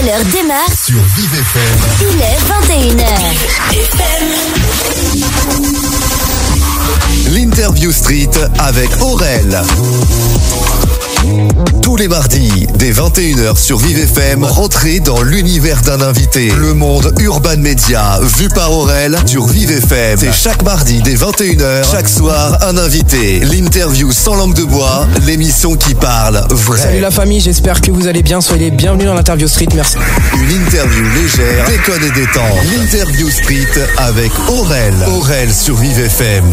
l'heure démarre sur Vive FM. Il est 21h. L'interview street avec Aurel. Tous les mardis, dès 21h sur Vive FM, rentrez dans l'univers d'un invité. Le monde Urban Media, vu par Aurel sur Vive FM. C'est chaque mardi dès 21h, chaque soir, un invité. L'interview sans langue de bois, l'émission qui parle vrai. Salut la famille, j'espère que vous allez bien. Soyez les bienvenus dans l'interview street, merci. Une interview légère, déconne et détente. L'interview street avec Aurel. Aurel sur Vive FM.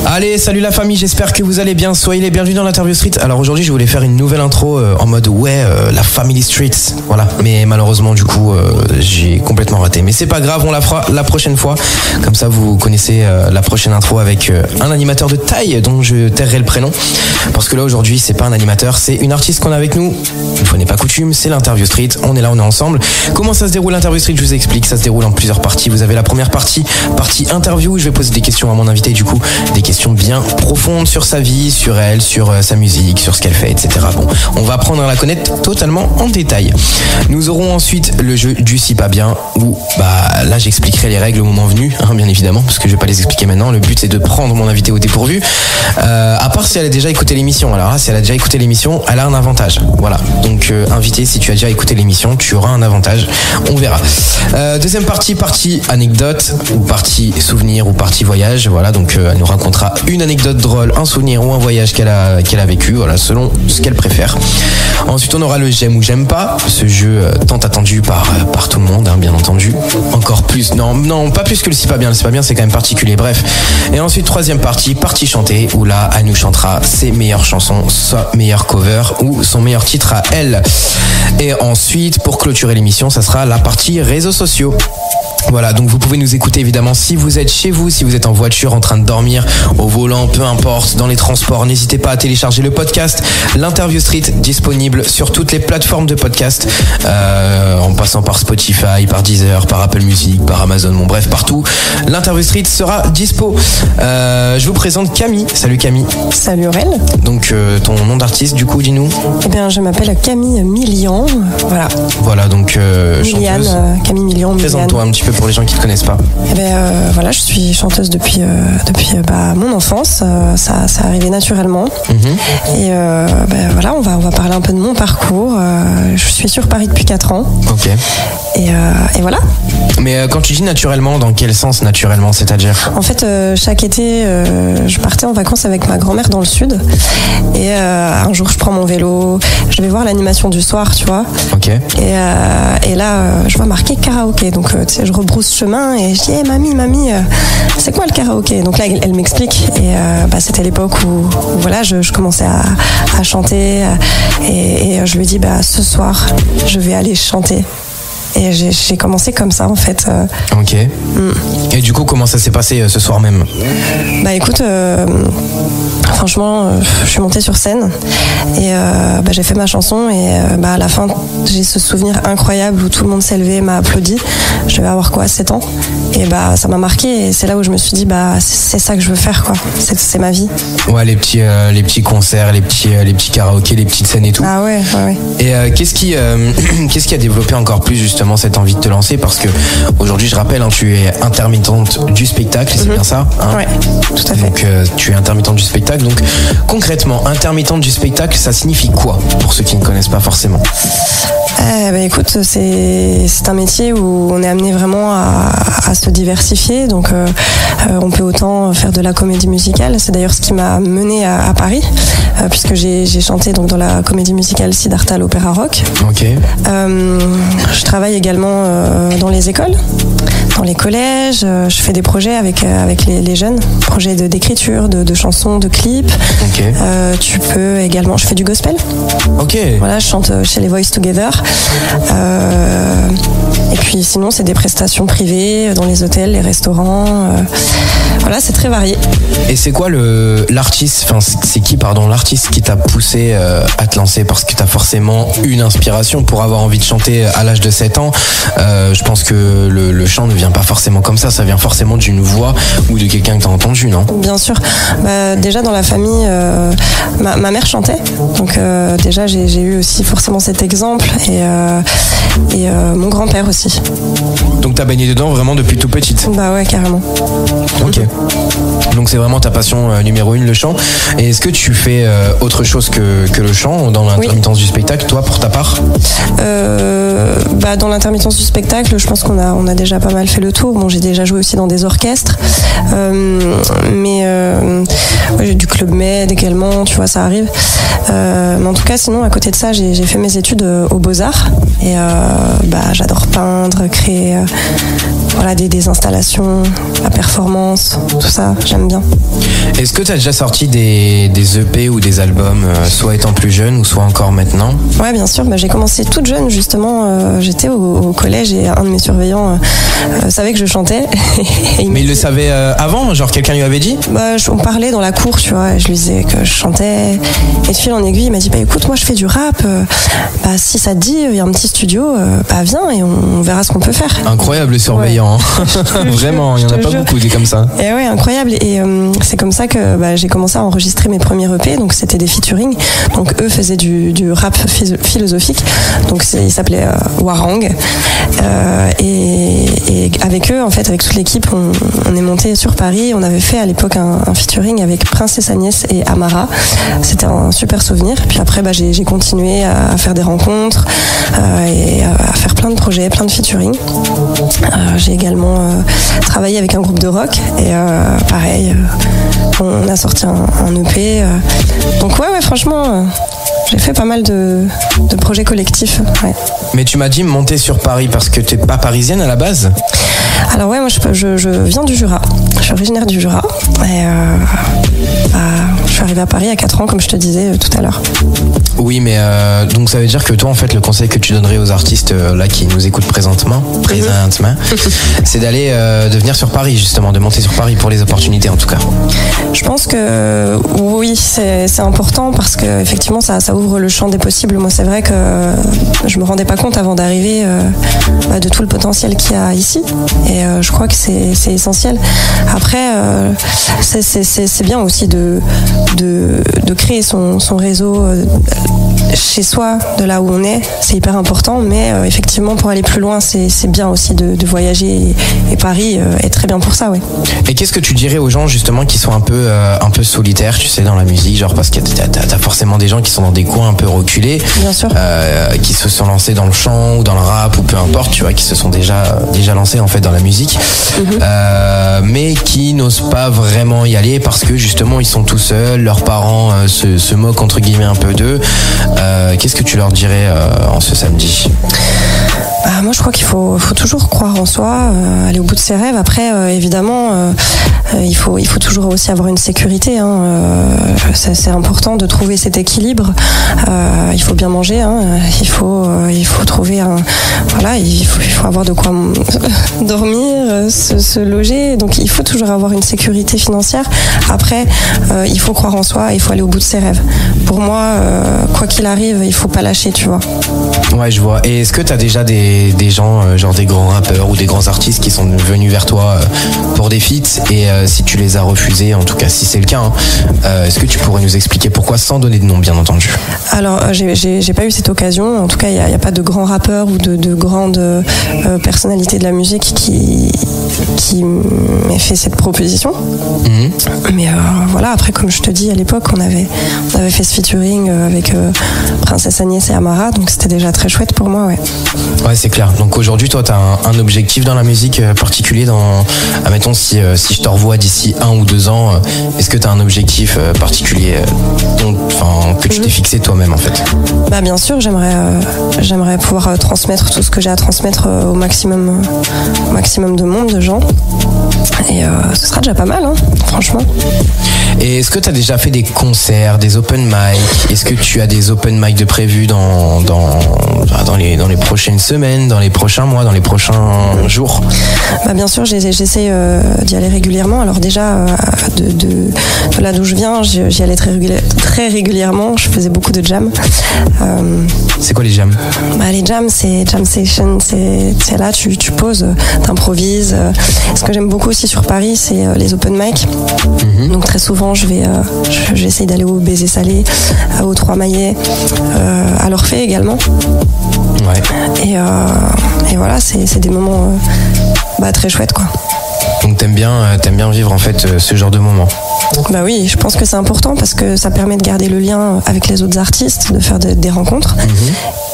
Allez, salut la famille, j'espère que vous allez bien. Soyez les bienvenus dans l'interview street. Alors aujourd'hui, je voulais faire une nouvelle intro en mode la family streets. Voilà, mais malheureusement du coup, j'ai complètement raté. Mais c'est pas grave, on la fera la prochaine fois. Comme ça, vous connaissez la prochaine intro avec un animateur de taille dont je tairai le prénom. Parce que là aujourd'hui, c'est pas un animateur, c'est une artiste qu'on a avec nous. Une fois n'est pas coutume, c'est l'interview street. On est là, on est ensemble. Comment ça se déroule l'interview street? Je vous explique. Ça se déroule en plusieurs parties. Vous avez la première partie interview. Je vais poser des questions à mon invité du coup, des questions bien profondes sur sa vie, sur elle, sur sa musique, sur ce qu'elle fait, etc. Bon, on va apprendre à la connaître totalement en détail. Nous aurons ensuite le jeu du si pas bien, où là j'expliquerai les règles au moment venu, bien évidemment, parce que je vais pas les expliquer maintenant. Le but c'est de prendre mon invité au dépourvu. À part si elle a déjà écouté l'émission. Alors là, si elle a déjà écouté l'émission, elle a un avantage. Voilà. Donc invité, si tu as déjà écouté l'émission, tu auras un avantage. On verra. Deuxième partie anecdote, ou partie souvenir, ou partie voyage. Voilà. Donc elle nous racontera une anecdote drôle, un souvenir ou un voyage qu'elle a vécu, voilà, selon ce qu'elle préfère. Ensuite, on aura le j'aime ou j'aime pas, ce jeu tant attendu par tout le monde, bien entendu. Encore plus, non, pas plus que le c'est pas bien, c'est quand même particulier, bref. Et ensuite, troisième partie chantée, où là, elle nous chantera ses meilleures chansons, sa meilleure cover ou son meilleur titre à elle. Et ensuite, pour clôturer l'émission, ça sera la partie réseaux sociaux. Voilà, donc vous pouvez nous écouter évidemment si vous êtes chez vous, si vous êtes en voiture, en train de dormir, au volant, peu importe, dans les transports. N'hésitez pas à télécharger le podcast, l'interview street, disponible sur toutes les plateformes de podcast, en passant par Spotify, par Deezer, par Apple Music, par Amazon, bon bref, partout. L'interview street sera dispo. Je vous présente Camille. Salut Camille. Salut Aurel. Donc ton nom d'artiste du coup, dis-nous. Eh bien, je m'appelle Camille Millian. Voilà, donc Miliane, chanteuse. Camille Millian. Présente-toi un petit peu pour les gens qui te connaissent pas. Eh bien, je suis chanteuse depuis mon enfance. Ça arrivait naturellement. Et on va parler un peu de mon parcours. Je suis sur Paris depuis 4 ans. Ok. Et voilà. Mais quand tu dis naturellement, dans quel sens naturellement, c'est-à-dire? En fait, chaque été, je partais en vacances avec ma grand-mère dans le sud. Et un jour, je prends mon vélo, je vais voir l'animation du soir, tu vois. Ok. Et là, je vois marqué karaoké. Donc, tu sais, je rebrousse chemin et je dis, hey, mamie, c'est quoi le karaoké? Donc là, elle m'explique. Et c'était l'époque où voilà, je commençais à chanter. Et je lui dis, ce soir, je vais aller chanter. Et j'ai commencé comme ça en fait. Ok. Et du coup, comment ça s'est passé ce soir même? Écoute, franchement, je suis montée sur scène et j'ai fait ma chanson et à la fin, j'ai ce souvenir incroyable où tout le monde s'est levé, m'a applaudi. Je devais avoir 7 ans et ça m'a marqué et c'est là où je me suis dit c'est ça que je veux faire quoi. C'est ma vie. Ouais, les petits concerts, les petits karaokés, les petites scènes et tout. Ah ouais. Et qu'est-ce qui a développé encore plus justement cette envie de te lancer? Parce que aujourd'hui, je rappelle, tu es intermittente du spectacle, c'est bien ça, Ouais, tout à fait. Donc tu es intermittente du spectacle. Donc concrètement, intermittente du spectacle, ça signifie quoi pour ceux qui ne connaissent pas forcément? Écoute, c'est un métier où on est amené vraiment à se diversifier. Donc on peut autant faire de la comédie musicale. C'est d'ailleurs ce qui m'a menée à Paris, puisque j'ai chanté donc dans la comédie musicale Siddhartha l'Opéra Rock. Ok. Je travaille également dans les écoles, dans les collèges. Je fais des projets avec les jeunes, projets d'écriture, de chansons, de clips. Ok. Tu peux également, je fais du gospel. Ok. Voilà, je chante chez les Voice Together. soir. Et puis sinon, c'est des prestations privées dans les hôtels, les restaurants. Voilà, c'est très varié. Et c'est quoi l'artiste, enfin c'est qui l'artiste qui t'a poussé à te lancer? Parce que t'as forcément une inspiration pour avoir envie de chanter à l'âge de 7 ans. Je pense que le chant ne vient pas forcément comme ça vient forcément d'une voix ou de quelqu'un que t'as entendu, non? Bien sûr. Déjà dans la famille, ma mère chantait, donc déjà j'ai eu aussi forcément cet exemple et mon grand-père aussi. Donc t'as baigné dedans vraiment depuis tout petite? Bah ouais, carrément. Ok. Donc c'est vraiment ta passion numéro 1, le chant. Et est-ce que tu fais autre chose que le chant dans l'intermittence du spectacle, toi, pour ta part? Dans l'intermittence du spectacle, je pense qu'on a déjà pas mal fait le tour. Bon, j'ai déjà joué aussi dans des orchestres, mais j'ai du Club Med également, tu vois, ça arrive. Mais en tout cas, sinon, à côté de ça, j'ai fait mes études aux Beaux-Arts et j'adore peindre, créer des installations, la performance, tout ça, j'aime bien. Est-ce que tu as déjà sorti des EP ou des albums, soit étant plus jeune ou soit encore maintenant? Ouais, bien sûr. J'ai commencé toute jeune, justement. J'étais au collège et un de mes surveillants savait que je chantais. Mais il le savait avant? Genre quelqu'un lui avait dit? On parlait dans la cour, tu vois, et je lui disais que je chantais. Et de fil en aiguille, il m'a dit écoute, moi je fais du rap. Si ça te dit, il y a un petit studio, viens et on verra ce qu'on peut faire. Incroyable le surveillant. Ouais. Vraiment, il n'y en a pas beaucoup des comme ça. Et ouais, incroyable. Et c'est comme ça que j'ai commencé à enregistrer mes premiers EP. Donc c'était des featuring. Donc eux faisaient du rap philosophique. Donc il s'appelait Warang. Et avec eux, en fait, avec toute l'équipe, on est monté sur Paris. On avait fait à l'époque un featuring avec Princesse Agnès et Amara. C'était un super souvenir. Puis après, j'ai continué à faire des rencontres et à faire plein de projets, plein de featuring. J'ai également travaillé avec un groupe de rock et pareil, on a sorti un EP. Donc ouais, franchement, j'ai fait pas mal de projets collectifs. Ouais. Mais tu m'as dit monter sur Paris parce que t'es pas parisienne à la base? Alors ouais, moi je viens du Jura. Je suis originaire du Jura. Et je suis arrivée à Paris à 4 ans, comme je te disais tout à l'heure. Oui, mais donc ça veut dire que toi, en fait, le conseil que tu donnerais aux artistes là qui nous écoutent présentement, c'est d'aller de venir sur Paris, justement, de monter sur Paris pour les opportunités, en tout cas. Je pense que oui, c'est important parce que effectivement, ça ouvre le champ des possibles. Moi, c'est vrai que je me rendais pas compte avant d'arriver de tout le potentiel qu'il y a ici. Et je crois que c'est essentiel. Après, c'est bien aussi de créer son réseau chez soi, de là où on est. C'est hyper important, mais effectivement, pour aller plus loin, c'est bien aussi de voyager. Et Paris est très bien pour ça, ouais. Et qu'est-ce que tu dirais aux gens, justement, qui sont un peu solitaires, tu sais, dans la musique, genre parce que t'as forcément des gens qui sont dans des coins un peu reculés, bien sûr, qui se sont lancés dans le chant ou dans le rap ou peu importe, tu vois, qui se sont déjà lancés en fait dans la musique, mais qui n'osent pas vraiment y aller parce que justement ils sont tout seuls, leurs parents se moquent entre guillemets un peu d'eux. Qu'est-ce que tu leur dirais en ce samedi? Moi, je crois qu'il faut toujours croire en soi, aller au bout de ses rêves. Après, évidemment, il faut toujours aussi avoir une sécurité. C'est important de trouver cet équilibre. Il faut bien manger. Il faut trouver il faut avoir de quoi dormir, se loger. Donc, il faut toujours avoir une sécurité financière. Après, il faut croire en soi. Il faut aller au bout de ses rêves. Pour moi, quoi qu'il arrive, il faut pas lâcher, tu vois. Ouais, je vois. Et est-ce que tu as déjà des gens, genre des grands rappeurs ou des grands artistes qui sont venus vers toi pour des feats et si tu les as refusés, en tout cas si c'est le cas, est-ce que tu pourrais nous expliquer pourquoi, sans donner de nom bien entendu? Alors j'ai pas eu cette occasion, en tout cas il n'y a pas de grands rappeurs ou de grandes personnalités de la musique qui m'ait fait cette proposition. Mais après, comme je te dis, à l'époque on avait fait ce featuring avec Princesse Agnès et Amara, donc c'était déjà très chouette pour moi. Ouais, c'est clair. Donc aujourd'hui, toi, tu as un objectif dans la musique particulier admettons, si je te revois d'ici 1 ou 2 ans, est-ce que tu as un objectif particulier que tu t'es fixé toi-même en fait? Bah bien sûr, j'aimerais pouvoir transmettre tout ce que j'ai à transmettre au maximum de monde, de gens. Et ce sera déjà pas mal, hein, franchement. Et est-ce que tu as déjà fait des concerts, des open mic? Est-ce que tu as des open mic de prévus dans les prochaines semaines, dans les prochains mois, dans les prochains jours? Bah bien sûr, j'essaie d'y aller régulièrement. Alors déjà, de là d'où je viens, j'y allais très régulièrement. Je faisais beaucoup de jams. C'est quoi les jams? Bah, les jams, c'est jam session. C'est là, tu poses, t'improvises. Ce que j'aime beaucoup aussi sur Paris, c'est les open mic. Donc très souvent, j'essaie d'aller au Baiser Salé, au Trois Maillets, à l'Orphée également. Ouais. Et voilà, c'est des moments très chouettes, quoi. Donc t'aimes bien vivre en fait ce genre de moments? Bah oui, je pense que c'est important parce que ça permet de garder le lien avec les autres artistes, de faire des rencontres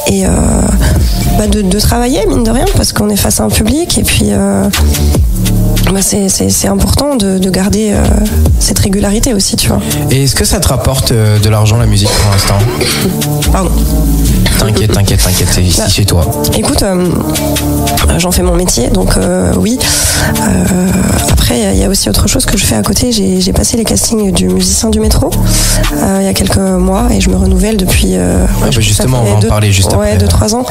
et de travailler mine de rien parce qu'on est face à un public et puis c'est important de garder cette régularité aussi, tu vois. Et est-ce que ça te rapporte de l'argent la musique pour l'instant? Pardon. T'inquiète, c'est ici chez toi. Écoute, j'en fais mon métier, donc oui. Après, il y a aussi autre chose que je fais à côté. J'ai passé les castings du musicien du métro il y a quelques mois et je me renouvelle depuis. Justement, on va en parler juste après. 2-3 ans.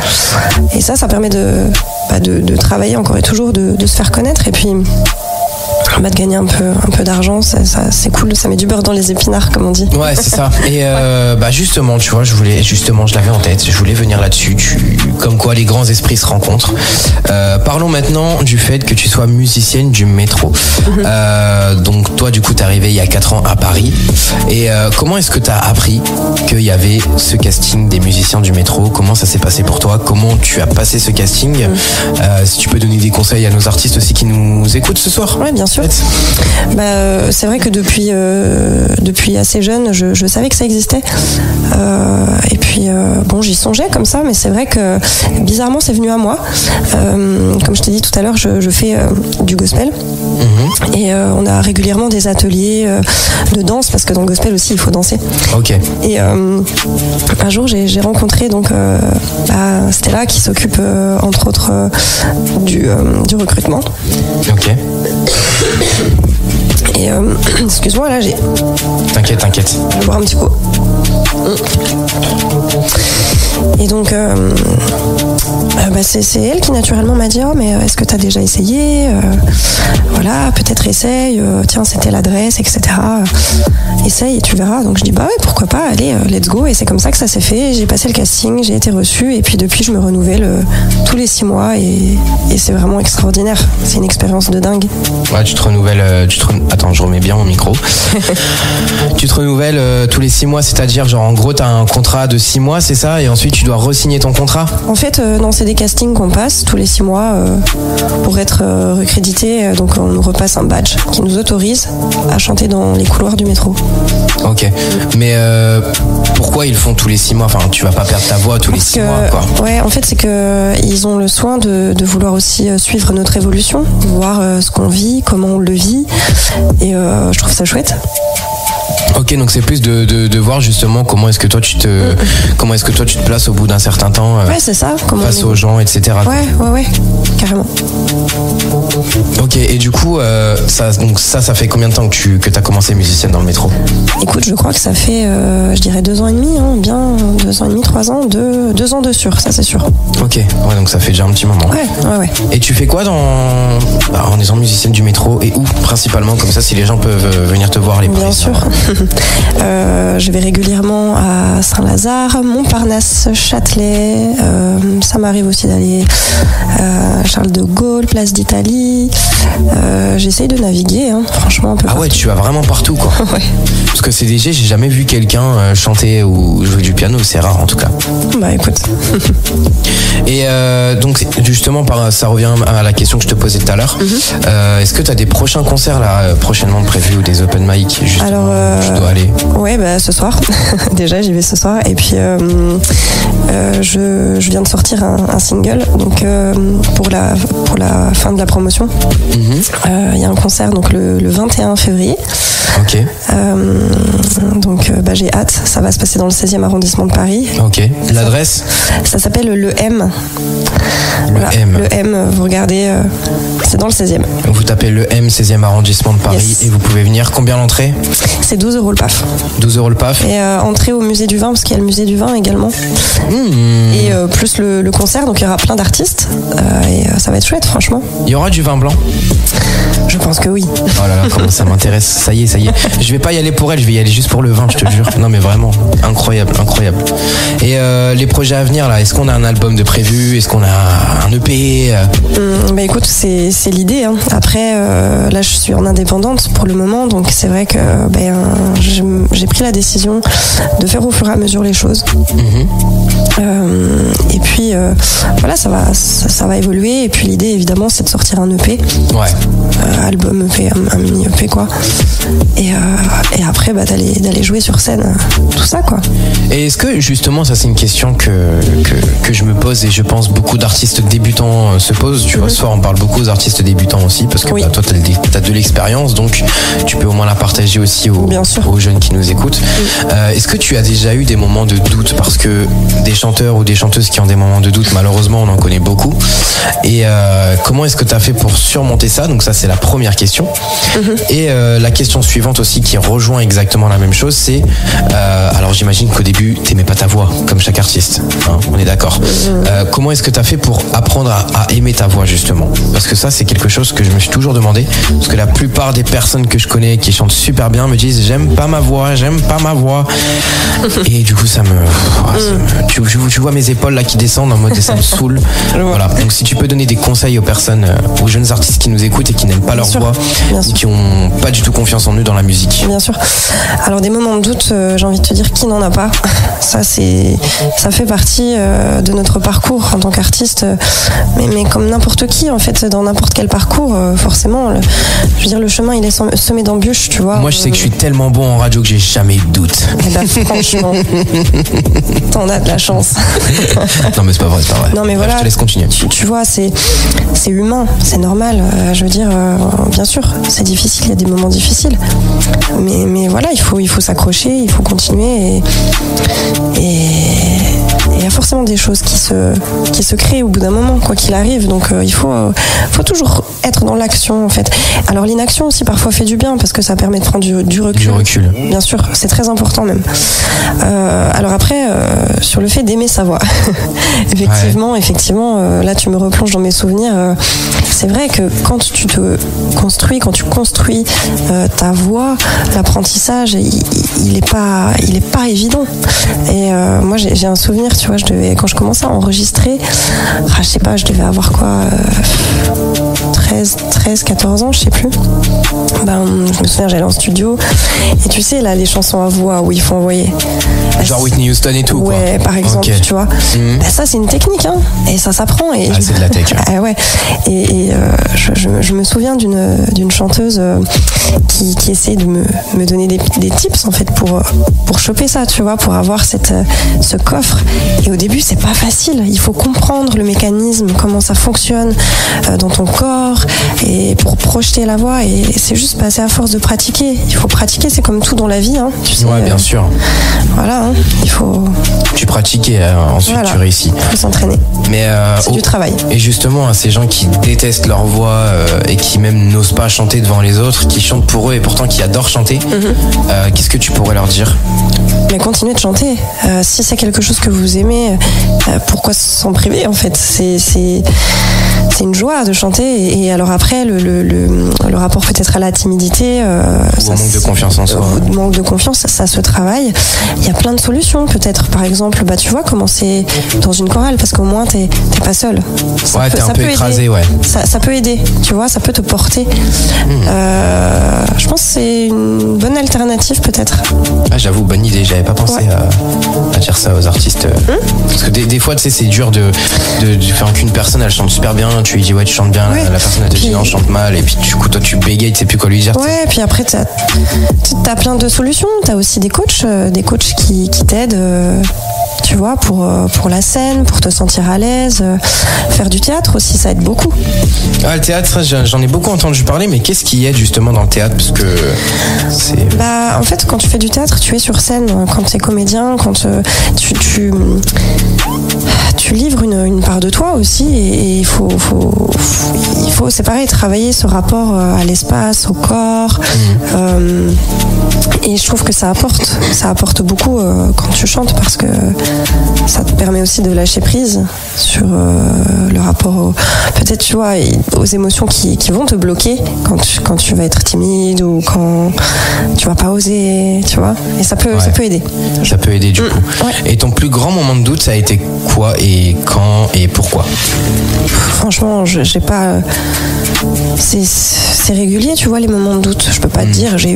Et ça permet de travailler encore et toujours, de se faire connaître et puis. De gagner un peu d'argent, ça c'est cool, ça met du beurre dans les épinards comme on dit. Ouais, c'est ça. Et justement, tu vois, je l'avais en tête, je voulais venir là-dessus, comme quoi les grands esprits se rencontrent. Parlons maintenant du fait que tu sois musicienne du métro. Donc toi, du coup, t'es arrivée il y a 4 ans à Paris. Et comment est-ce que t'as appris qu'il y avait ce casting des musiciens du métro? Comment ça s'est passé pour toi? Comment tu as passé ce casting? Si tu peux donner des conseils à nos artistes aussi qui nous écoutent ce soir. Ouais, bien sûr. C'est vrai que depuis assez jeune, je savais que ça existait. Et puis, j'y songeais comme ça, mais c'est vrai que bizarrement, c'est venu à moi. Comme je t'ai dit tout à l'heure, je fais du gospel. Et on a régulièrement des ateliers de danse, parce que dans le gospel aussi, il faut danser. Ok. Et un jour, j'ai rencontré donc Stella, qui s'occupe entre autres du recrutement. Ok. Et excuse-moi, là j'ai... T'inquiète. Je vais boire un petit coup. Et donc c'est elle qui naturellement m'a dit: oh mais est-ce que t'as déjà essayé, voilà, peut-être essaye, tiens c'était l'adresse, etc. Essaye et tu verras. Donc je dis bah ouais, pourquoi pas, allez, let's go. Et c'est comme ça que ça s'est fait. J'ai passé le casting, j'ai été reçue et puis depuis je me renouvelle tous les 6 mois et c'est vraiment extraordinaire. C'est une expérience de dingue. Ouais, tu te renouvelles. Attends, je remets bien mon micro. Tu te renouvelles tous les 6 mois, c'est-à-dire genre en gros t'as un contrat de 6 mois, c'est ça, et ensuite tu dois re-signer ton contrat? En fait non, c'est des castings qu'on passe tous les 6 mois pour être recrédité. Donc on nous repasse un badge qui nous autorise à chanter dans les couloirs du métro. Ok, mais pourquoi ils font tous les 6 mois? Enfin, tu vas pas perdre ta voix tous les 6 mois, quoi. Ouais, en fait c'est que ils ont le soin de vouloir aussi suivre notre évolution, voir ce qu'on vit, comment on le vit, et je trouve ça chouette. Ok, donc c'est plus de voir justement comment est-ce que toi tu te places au bout d'un certain temps c'est ça, face aux gens, etc. Ouais, carrément. Ok, et du coup ça fait combien de temps que t'as commencé musicienne dans le métro? Écoute, je crois que ça fait je dirais 2 ans et demi, bien 2 ans et demi, 3 ans, 2 ans de sûr, ça c'est sûr. Ok, ouais, donc ça fait déjà un petit moment. Ouais. Et tu fais quoi en étant musicienne du métro, et où principalement, comme ça si les gens peuvent venir te voir, les Bien sûr. Je vais régulièrement à Saint-Lazare, Montparnasse, Châtelet. Ça m'arrive aussi d'aller à Charles de Gaulle, Place d'Italie. J'essaye de naviguer, franchement un peu partout. Ouais, tu vas vraiment partout, quoi. Ouais. Parce que CDG, j'ai jamais vu quelqu'un chanter ou jouer du piano, c'est rare en tout cas. Bah écoute. Et donc justement, ça revient à la question que je te posais tout à l'heure. Est-ce que tu as des prochains concerts là prochainement prévus ou des open mic justement? Alors tu dois aller? Ouais, bah ce soir. Déjà, j'y vais ce soir. Et puis, je viens de sortir un single, donc pour la fin de la promotion. Il y a un concert donc le 21 février. Ok. Donc j'ai hâte. Ça va se passer dans le 16e arrondissement de Paris. Ok. L'adresse? Ça s'appelle le M. Le M, vous regardez, c'est dans le 16e. Vous tapez le M, 16e arrondissement de Paris, Yes. et vous pouvez venir. Combien l'entrée? C'est 12 € le PAF. 12 € le PAF. Et entrée au musée du vin, parce qu'il y a le musée du vin également. Et plus le concert, donc il y aura plein d'artistes. Et ça va être chouette, franchement. Il y aura du vin blanc? Je pense que oui. Oh là là, comment ça m'intéresse. Ça y est. Je vais pas y aller pour elle, je vais y aller juste pour le vin, je te jure. Non mais vraiment, incroyable. Et les projets à venir là, est-ce qu'on a un album de prévu? Est-ce qu'on a un EP? Bah écoute, c'est l'idée. Hein. Après, là je suis en indépendante pour le moment, donc c'est vrai que j'ai pris la décision de faire au fur et à mesure les choses. Et puis voilà, ça va évoluer. Et puis l'idée évidemment c'est de sortir un EP. Ouais. Album EP, un mini EP quoi. Et après d'aller jouer sur scène, tout ça quoi. Et est-ce que justement, ça c'est une question que je me pose et je pense beaucoup d'artistes débutants se posent. Tu vois, ce soir on parle beaucoup aux artistes débutants aussi parce que Oui. toi t'as de l'expérience, donc tu peux au moins la partager aussi Bien sûr. aux jeunes qui nous écoutent. Est-ce que tu as déjà eu des moments de doute? Parce que des chanteurs ou des chanteuses qui ont des moments de doute, malheureusement on en connaît beaucoup. Et comment est-ce que tu as fait pour surmonter ça? Donc ça c'est la première question. Et la question suivante aussi qui rejoint exactement la même chose, c'est alors j'imagine qu'au début t'aimais pas ta voix comme chaque artiste, hein, on est d'accord. Comment est-ce que tu as fait pour apprendre à aimer ta voix justement? Parce que ça c'est quelque chose que je me suis toujours demandé, parce que la plupart des personnes que je connais qui chantent super bien me disent j'aime pas ma voix. Et du coup tu vois mes épaules là qui descendent en mode ça me saoule. Voilà. Donc si tu peux donner des conseils aux personnes, aux jeunes artistes qui nous écoutent et qui n'aiment pas leur voix ou qui ont pas du tout confiance en eux dans la musique. Bien sûr. Alors des moments de doute, j'ai envie de te dire qui n'en a pas. Ça fait partie de notre parcours en tant qu'artiste. Mais comme n'importe qui en fait, dans n'importe quel parcours, forcément, je veux dire le chemin il est semé d'embûches, tu vois. Moi je sais que je suis tellement bon en radio que j'ai jamais eu de doute. Eh ben, franchement, t'en as de la chance. Non mais c'est pas vrai. Non mais voilà. Je te laisse continuer. Tu vois, c'est humain, c'est normal. Je veux dire, bien sûr, c'est difficile, il y a des moments difficiles. Mais voilà, il faut s'accrocher, il faut continuer et il y a forcément des choses qui se créent au bout d'un moment, quoi qu'il arrive. Donc il faut toujours être dans l'action en fait. Alors l'inaction aussi parfois fait du bien parce que ça permet de prendre du recul. Du recul. Bien sûr, c'est très important même. Alors après, sur le fait d'aimer sa voix. Effectivement, là tu me replonges dans mes souvenirs. C'est vrai que quand tu construis ta voix, l'apprentissage, il est pas évident. Et moi j'ai un souvenir, tu vois, quand je commençais à enregistrer, je sais pas, je devais avoir quoi, 13, 14 ans, je sais plus. Je me souviens, j'allais en studio et tu sais là les chansons à voix où il faut envoyer. Genre Whitney Houston et tout. Ouais, quoi. par exemple, Okay. tu vois. Ça c'est une technique, hein, et ça s'apprend. C'est de la tech. Ah ouais. Et je me souviens d'une chanteuse qui essaie de me donner des tips en fait pour choper ça, tu vois, pour avoir ce coffre. Et au début c'est pas facile. Il faut comprendre le mécanisme, comment ça fonctionne dans ton corps et pour projeter la voix. Et c'est juste passer à force de pratiquer. Il faut pratiquer, c'est comme tout dans la vie, hein, tu sais. Ouais, bien sûr. Voilà, hein, il faut. Tu pratiques et ensuite Voilà. tu réussis. Il faut s'entraîner. Mais C'est du travail. Et justement, à ces gens qui détestent leur voix et qui même n'osent pas chanter devant les autres, qui chantent pour eux et pourtant qui adorent chanter, qu'est-ce que tu pourrais leur dire? Mais continuez de chanter. Si c'est quelque chose que vous aimez, pourquoi s'en priver en fait? C'est une joie de chanter. Et alors après, le rapport peut-être à la timidité, Ou au manque de confiance en soi. Manque de confiance, ça se travaille. Il y a plein de solutions. Peut-être, par exemple, tu vois, commencer dans une chorale parce qu'au moins t'es pas seul. Ouais, t'es un peu écrasé, aider. ouais. Ça peut aider. Tu vois, ça peut te porter. Je pense que c'est une bonne alternative peut-être. Ah, j'avoue, bonne idée. J'avais pas pensé à dire ça aux artistes. Parce que des fois, tu sais, c'est dur de faire qu'une personne, elle chante super bien bien, tu lui dis ouais tu chantes bien, Ouais. la personne elle te dit Puis- non je chante mal, et puis du coup toi tu bégayes, tu sais plus quoi lui dire. Ouais, puis après, t'as plein de solutions. T'as aussi des coachs qui t'aident, tu vois, pour la scène, pour te sentir à l'aise. Faire du théâtre aussi, ça aide beaucoup. Ah, le théâtre, ça, j'en ai beaucoup entendu parler, mais qu'est-ce qui aide justement dans le théâtre? Parce que c'est... Bah, en fait, quand tu fais du théâtre, tu es sur scène. Quand tu es comédien, quand tu livres une part de toi aussi, et il faut, c'est pareil, travailler ce rapport à l'espace, au corps. Et je trouve que ça apporte beaucoup quand tu chantes, parce que ça te permet aussi de lâcher prise sur le rapport peut-être, tu vois, aux émotions qui vont te bloquer quand tu vas être timide, ou quand tu vas pas oser, tu vois. Et ça peut aider. Ça peut aider du coup. Ouais. Et ton plus grand moment de doute, ça a été quoi, et quand, et pourquoi? Franchement, j'ai pas. C'est régulier, tu vois, les moments de doute. Je peux pas te dire, je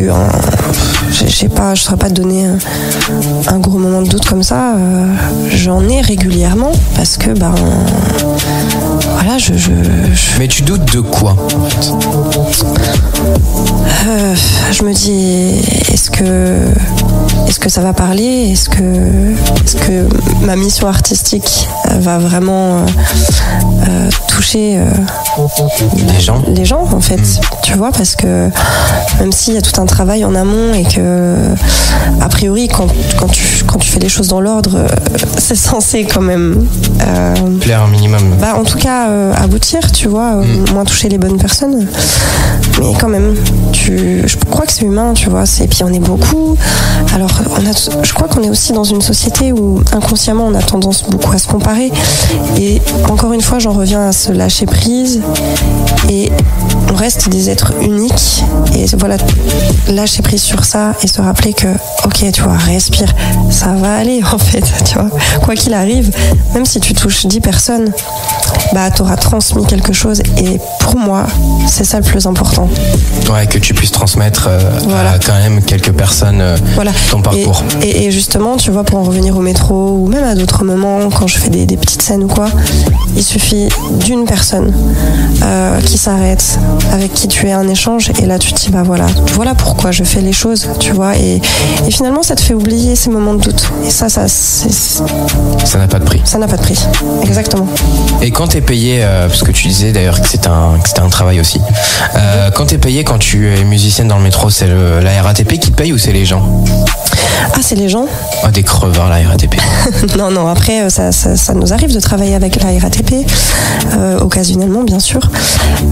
saurais pas te donner un gros moment de doute comme ça. J'en ai régulièrement, parce que, voilà, Mais tu doutes de quoi, en fait? je me dis, est-ce que ça va parler? Est-ce que ma mission artistique va vraiment toucher les gens, en fait, tu vois, parce que même s'il y a tout un travail en amont, et que a priori quand tu fais les choses dans l'ordre, c'est censé quand même Plaire un minimum. en tout cas aboutir, tu vois, au moins toucher les bonnes personnes. Mais quand même, je crois que c'est humain, tu vois. Et puis on est beaucoup. Alors je crois qu'on est aussi dans une société où inconsciemment on a tendance beaucoup à se comparer. Et encore une fois, j'en reviens à se lâcher prise. Et on reste des êtres uniques. Et voilà, lâcher prise sur ça et se rappeler que, ok, tu vois, respire, ça va aller en fait, tu vois. Quoi qu'il arrive, même si tu touches 10 personnes, t'auras transmis quelque chose, et pour moi, c'est ça le plus important. Ouais, que tu puisses transmettre Voilà. à quand même quelques personnes Voilà. ton parcours. Et justement, tu vois, pour en revenir au métro, ou même à d'autres moments, quand je fais des petites scènes ou quoi, il suffit d'une personne qui s'arrête, avec qui tu as un échange, et là tu te dis, voilà pourquoi je fais les choses, tu vois, et finalement ça te fait oublier ces moments de doute. Et ça n'a pas de prix. Ça n'a pas de prix, exactement. Et quand t'es payé, parce que tu disais d'ailleurs que c'était un travail aussi, quand t'es payé, quand tu es musicienne dans le métro, c'est la RATP qui te paye, ou c'est les gens? Ah, c'est les gens? Ah, des crevards, la RATP. Non, après, ça nous arrive de travailler avec la RATP, occasionnellement, bien sûr.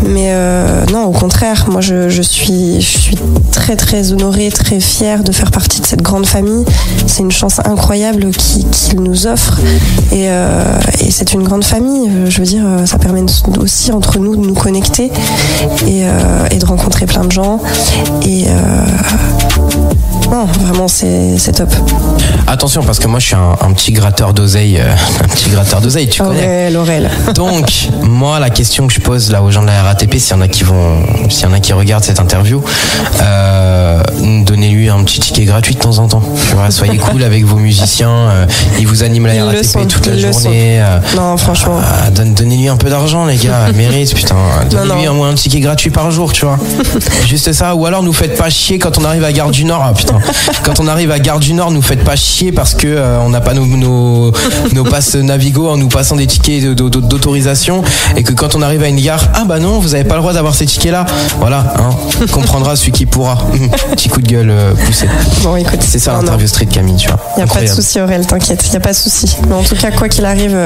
Mais non, au contraire, moi, je suis très, très honorée, très fière de faire partie de cette grande famille. C'est une chance incroyable qu'ils nous offrent. Et c'est une grande famille. Je veux dire, ça permet aussi, entre nous, de nous connecter et de rencontrer plein de gens. Et non, vraiment, c'est top. Attention, parce que moi je suis un petit gratteur d'oseille, tu connais. Laurel. Donc, moi, la question que je pose là aux gens de la RATP, s'il y en a qui regardent cette interview, donnez-lui un petit ticket gratuit de temps en temps. Tu vois, soyez cool avec vos musiciens, ils vous animent la RATP toute la journée. Non, franchement. Donnez-lui un peu d'argent, les gars, elle mérite, putain. Donnez-lui au moins un ticket gratuit par jour, tu vois. Juste ça, ou alors nous faites pas chier quand on arrive à Gare du Nord, putain. Quand on arrive à Gare du Nord, nous faites pas chier parce que on n'a pas nos passes Navigo en nous passant des tickets d'autorisation, et que quand on arrive à une gare, non, vous avez pas le droit d'avoir ces tickets là. Voilà, comprendra celui qui pourra. Petit coup de gueule poussé. Bon, écoute, c'est ça l'interview street, Camille, tu vois. Y a pas de souci, Aurel, t'inquiète, y a pas de souci. Mais en tout cas, quoi qu'il arrive,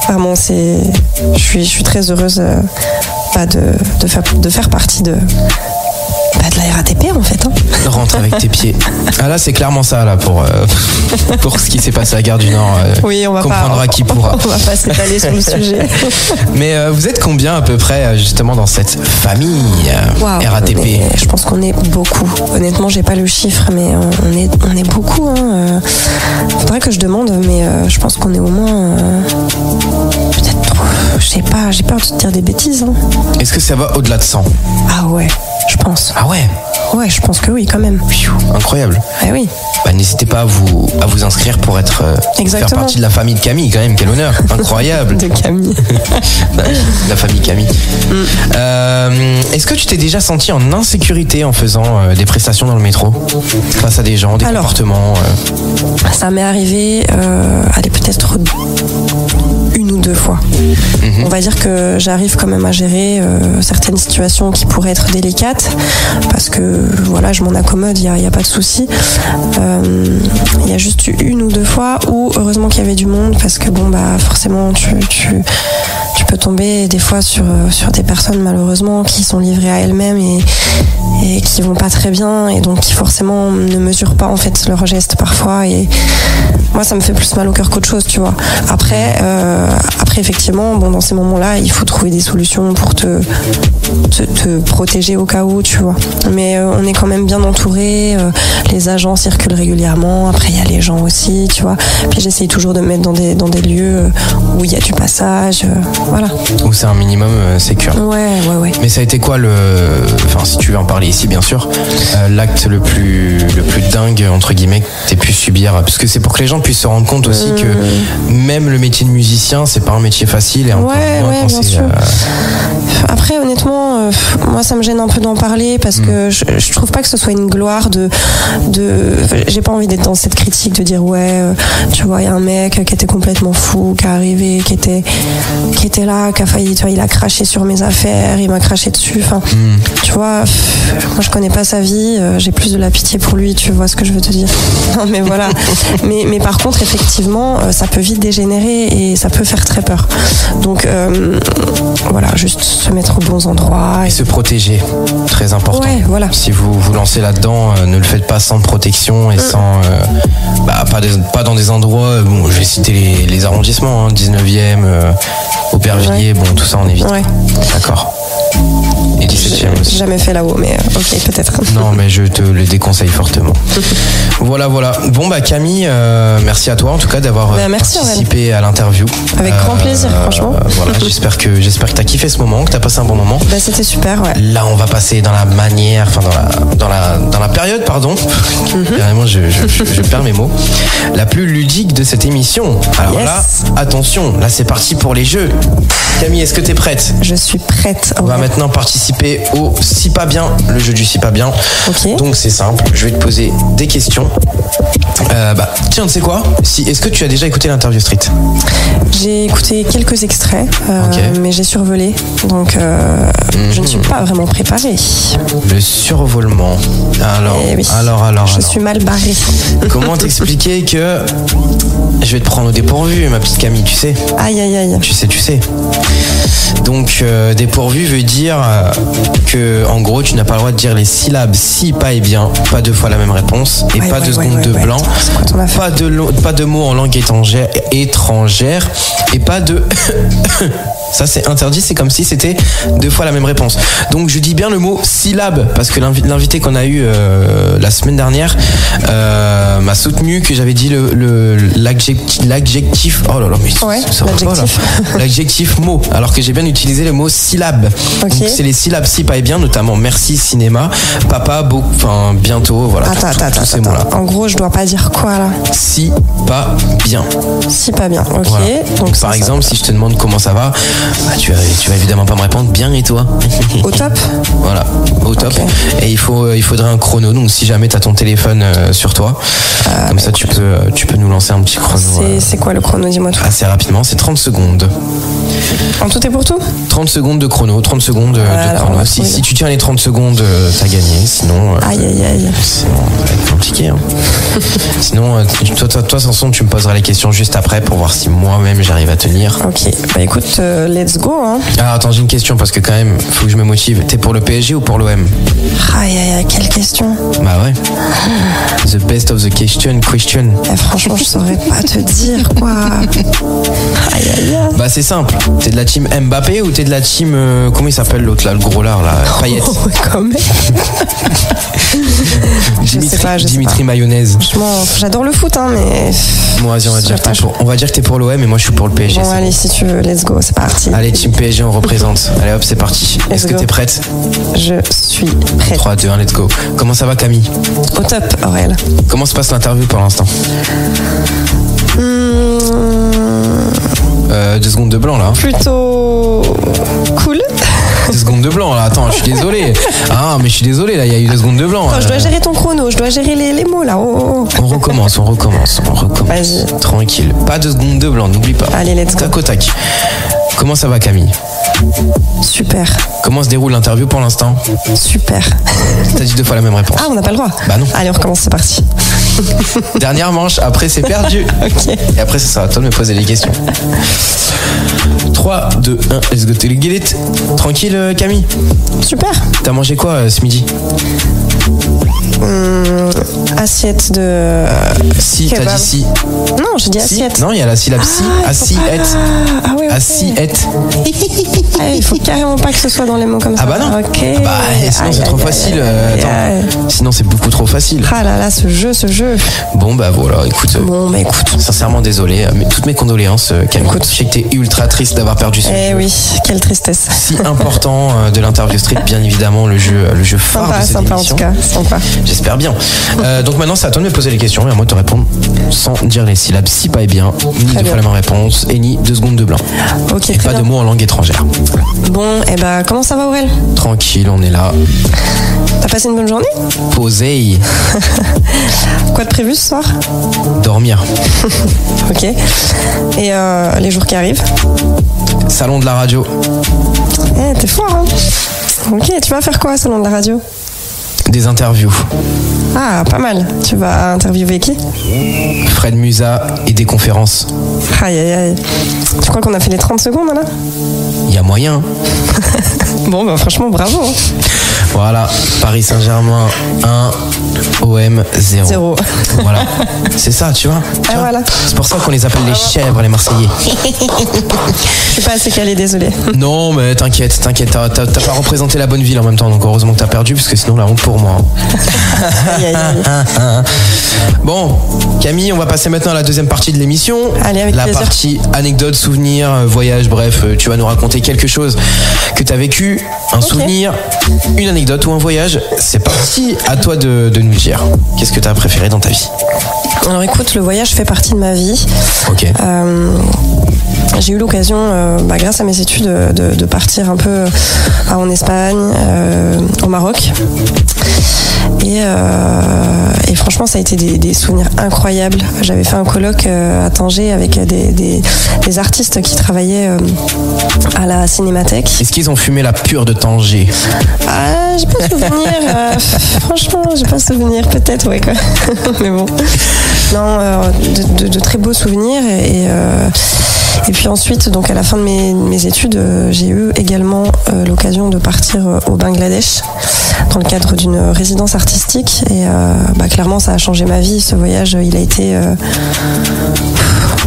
vraiment, je suis très heureuse de faire partie de la RATP, en fait. Rentre avec tes pieds. Là, c'est clairement ça, là, pour ce qui s'est passé à Gare du Nord. Oui, on va comprendra qui pourra. On va pas s'étaler sur le sujet. Mais vous êtes combien à peu près, justement, dans cette famille RATP? Je pense qu'on est beaucoup. Honnêtement, j'ai pas le chiffre, mais on est beaucoup. Faudrait que je demande, mais je pense qu'on est au moins peut-être, je sais pas, j'ai peur de te dire des bêtises. Est-ce que ça va au-delà de 100? Ah ouais. Je pense. Ah ouais. Ouais, je pense que oui, quand même. Incroyable. Eh oui. Bah, n'hésitez pas à vous inscrire pour être faire partie de la famille de Camille, quand même. Quel honneur. Incroyable. De Camille. La famille Camille. Est-ce que tu t'es déjà senti en insécurité en faisant des prestations dans le métro face à des gens, des comportements Ça m'est arrivé, allez, peut-être 1 ou 2 fois. On va dire que j'arrive quand même à gérer certaines situations qui pourraient être délicates parce que voilà, je m'en accommode, il y a pas de souci. Il y a juste eu 1 ou 2 fois où heureusement qu'il y avait du monde parce que bon bah forcément tu peux tomber des fois sur des personnes malheureusement qui sont livrées à elles-mêmes et qui vont pas très bien et donc qui forcément ne mesurent pas en fait leurs gestes parfois et moi ça me fait plus mal au cœur qu'autre chose, tu vois. Après effectivement, bon, dans ces moments-là il faut trouver des solutions pour te protéger au cas où, tu vois. Mais on est quand même bien entouré, les agents circulent régulièrement, après il y a les gens aussi, tu vois. Puis j'essaye toujours de me mettre dans des lieux où il y a du passage, voilà. Où c'est un minimum sécure. Ouais. Mais ça a été quoi enfin si tu veux en parler ici bien sûr, l'acte le plus dingue entre guillemets que t'aies pu subir, parce que c'est pour que les gens puissent se rendre compte aussi que même le métier de musicien c'est pas un métier facile et encore moins quand bien c'est sûr. Après honnêtement moi ça me gêne un peu d'en parler parce que je trouve pas que ce soit une gloire de j'ai pas envie d'être dans cette critique de dire tu vois il y a un mec qui était complètement fou, qui est arrivé, qui était là, qui a failli, tu vois, il a craché sur mes affaires, il m'a craché dessus, enfin tu vois, moi je connais pas sa vie, j'ai plus de la pitié pour lui, tu vois ce que je veux te dire. Non mais voilà. mais par contre effectivement ça peut vite dégénérer et ça peut faire très peur, donc voilà, juste se mettre aux bons endroits et se protéger, très important. Ouais, voilà. Si vous vous lancez là-dedans, ne le faites pas sans protection et sans pas dans des endroits, bon je vais citer les arrondissements, 19e, Aubervilliers, bon tout ça on évite. Ouais. D'accord. Et 17e aussi. J'ai jamais fait là-haut, mais ok, peut-être. Non, mais je te le déconseille fortement. Voilà. Bon, bah Camille, merci à toi en tout cas d'avoir participé à l'interview. Avec grand plaisir, franchement. Voilà, j'espère que t'as kiffé ce moment, que t'as passé un bon moment. Bah, c'était super, ouais. Là, on va passer dans la période, pardon. Carrément, je perds mes mots. La plus ludique de cette émission. Alors là, attention, là c'est parti pour les jeux. Camille, est-ce que t'es prête ? Je suis prête. On va maintenant participer au Si Pas Bien, le jeu du Si Pas Bien. Okay. Donc c'est simple, je vais te poser des questions. Tiens, tu sais quoi ? Est-ce que tu as déjà écouté l'interview street ? J'ai écouté quelques extraits, mais j'ai survolé, donc je ne suis pas vraiment préparée. Le survolement. Alors. Je suis mal barrée. Comment t'expliquer que je vais te prendre au dépourvu, ma petite Camille, tu sais ? Aïe. Tu sais. Donc dépourvu veut dire que en gros tu n'as pas le droit de dire les syllabes si, pas et bien, pas 2 fois la même réponse et pas 2 secondes de blanc, pas de mots en langue étrangère et pas de ça c'est interdit, c'est comme si c'était 2 fois la même réponse. Donc je dis bien le mot syllabe parce que l'invité qu'on a eu la semaine dernière m'a soutenu que j'avais dit l'adjectif. Oh là là, mais ça va pas là. L'adjectif mot, alors que j'ai bien utilisé le mot syllabe. Okay. Donc c'est les syllabes si, pas et bien, notamment merci, cinéma, papa, bientôt, voilà. Attends, ces mots-là. En gros, je dois pas dire quoi là ? Si, pas bien. Si, pas bien, ok. Voilà. Donc par exemple, si je te demande comment ça va, tu vas évidemment pas me répondre bien et toi ? Au top ? Voilà, au top. Okay. Et il faudrait un chrono, donc si jamais t'as ton téléphone sur toi, comme ça tu peux nous lancer un petit chrono. C'est quoi le chrono ? Dis-moi tout. Assez rapidement, c'est 30 secondes. En tout et pour tout ? 30 secondes de chrono, 30 secondes de chrono. Si tu tiens les 30 secondes, t'as gagné, sinon... Aïe. Sinon, ça va être compliqué. Hein. Sinon, toi, Samson, tu me poseras les questions juste après pour voir si moi-même j'arrive à tenir. Ok, bah écoute, let's go. Hein. Ah, attends, j'ai une question parce que quand même, faut que je me motive. T'es pour le PSG ou pour l'OM ? Aïe, quelle question ? Bah ouais. The best of the question. Franchement, je saurais pas te dire, quoi. Aïe, aïe, aïe. Bah c'est simple. T'es de la team Mbappé ou t'es de la team comment il s'appelle l'autre là, le gros lard là, Payet. Oh, quand même. Dimitri Mayonnaise. Franchement, j'adore le foot, hein, mais. Moi, vas-y, on va dire que t'es pour l'OM et moi je suis pour le PSG. Bon, allez, si tu veux, let's go, c'est parti. Allez, team PSG, on représente. Allez hop, c'est parti. Est-ce que t'es prête? Je suis prête. 3, 2, 1, let's go. Comment ça va, Camille? Au top, Aurel. Comment se passe l'interview pour l'instant? 2 secondes de blanc là. Plutôt cool. 2 secondes de blanc là, attends, je suis désolé. Ah, mais je suis désolé là, il y a eu 2 secondes de blanc. Attends, je dois gérer ton chrono, je dois gérer les mots là. Oh. On recommence. Vas-y. Tranquille. Pas 2 secondes de blanc, n'oublie pas. Allez, let's go. Tac au tac. Comment ça va, Camille? Super. Comment se déroule l'interview pour l'instant? Super. T'as dit 2 fois la même réponse. Ah, on n'a pas le droit? Bah non. Allez, on recommence, c'est parti. Dernière manche, après c'est perdu. Ok. Et après, ça sera à toi de me poser les questions. 3, 2, 1, let's go to the get it. Tranquille, Camille? Super. T'as mangé quoi ce midi? Assiette de. Si, kebab. t'as dit si. Non, j'ai dit Si. assiette. Non, il y a la syllabe si. Assiette. Ah oui, ok. Assiette. Ah, il faut carrément pas que ce soit dans les mots comme ça. Ah bah non. Ok. Ah bah, sinon c'est trop facile. Attends. Sinon c'est beaucoup trop facile. Ah là là, ce jeu. Bon bah voilà, écoute. Bon, bah écoute. Sincèrement désolé, mais toutes mes condoléances, Camille. Je sais que t'es ultra triste d'avoir perdu ce Eh jeu. oui, quelle tristesse. Si important de l'interview street, bien évidemment, le jeu phare de cette Sympa en émission. tout cas, sympa. J'espère bien. Donc maintenant, c'est à toi de me poser les questions et à moi de te répondre sans dire les syllabes si pas et bien, ni Très 2 bien. fois la même réponse et ni 2 secondes de blanc. Ok, Et très pas bien. de mots en langue étrangère. Bon, et bah comment ça va, Aurel? Tranquille, on est là. T'as passé une bonne journée? Posé, Quoi de prévu ce soir? dormir. Ok. Et les jours qui arrivent? Salon de la radio. Eh, t'es fort, hein? Ok, tu vas faire quoi, salon de la radio? Des interviews. Ah, pas mal. Tu vas interviewer qui? Fred Musa et des conférences. Aïe, aïe, aïe. Tu crois qu'on a fait les 30 secondes, là? Il y a moyen. Bon, bah franchement, bravo. Hein. Voilà, Paris Saint-Germain 1, OM 0. 0. Voilà, c'est ça, tu vois. Tu vois. Voilà. C'est pour ça qu'on les appelle les chèvres, les Marseillais. Je suis pas assez calée, désolée. Non, mais t'inquiète, t'as pas représenté la bonne ville en même temps, donc heureusement que t'as perdu, parce que sinon la honte pour moi. Aïe, aïe, aïe. Bon, Camille, on va passer maintenant à la deuxième partie de l'émission. Allez, avec la plaisir. partie anecdote, souvenir, voyage, bref, tu vas nous raconter quelque chose que t'as vécu, un souvenir, une anecdote ou un voyage. C'est parti, à toi de nous dire. Qu'est-ce que t'as préféré dans ta vie? Alors écoute, le voyage fait partie de ma vie. Ok. J'ai eu l'occasion, grâce à mes études, de partir un peu en Espagne, au Maroc. Et franchement, ça a été des souvenirs incroyables. J'avais fait un colloque à Tanger avec des artistes qui travaillaient à la Cinémathèque. Est-ce qu'ils ont fumé la pure de Tanger? Ah, j'ai pas souvenir. Franchement, j'ai pas souvenir. Peut-être, ouais, quoi. Mais bon. Non, de très beaux souvenirs. Et puis ensuite, donc à la fin de mes études, j'ai eu également l'occasion de partir au Bangladesh dans le cadre d'une résidence artistique. Et clairement, ça a changé ma vie. Ce voyage, il a été...